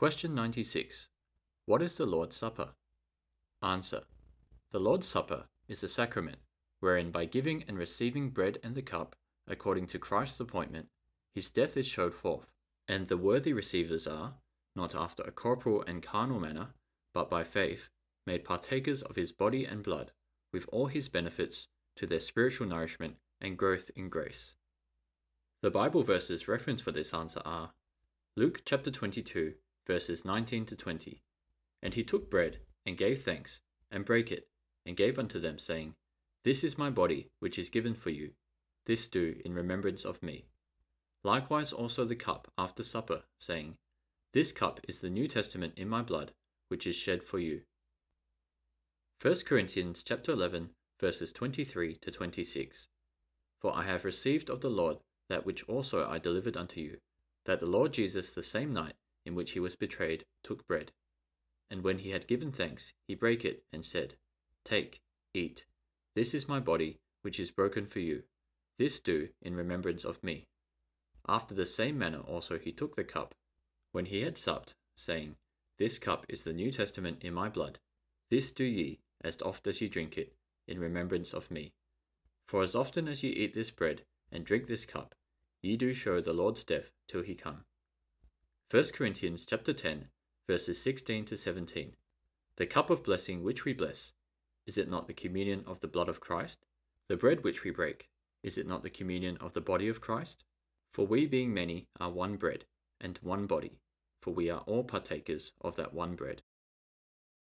Question 96. What is the Lord's Supper? Answer. The Lord's Supper is the sacrament, wherein by giving and receiving bread and the cup, according to Christ's appointment, his death is showed forth, and the worthy receivers are, not after a corporal and carnal manner, but by faith, made partakers of his body and blood, with all his benefits, to their spiritual nourishment and growth in grace. The Bible verses referenced for this answer are Luke chapter 22, verses 19 to 20. And he took bread, and gave thanks, and brake it, and gave unto them, saying, This is my body, which is given for you. This do in remembrance of me. Likewise also the cup after supper, saying, This cup is the New Testament in my blood, which is shed for you. 1 Corinthians chapter 11, verses 23 to 26. For I have received of the Lord that which also I delivered unto you, that the Lord Jesus the same night in which he was betrayed took bread. And when he had given thanks, he brake it, and said, Take, eat, this is my body, which is broken for you. This do in remembrance of me. After the same manner also he took the cup, when he had supped, saying, This cup is the New Testament in my blood. This do ye, as oft as ye drink it, in remembrance of me. For as often as ye eat this bread, and drink this cup, ye do show the Lord's death till he come. 1 Corinthians chapter 10, verses 16 to 17. The cup of blessing which we bless, is it not the communion of the blood of Christ? The bread which we break, is it not the communion of the body of Christ? For we being many are one bread, and one body, for we are all partakers of that one bread.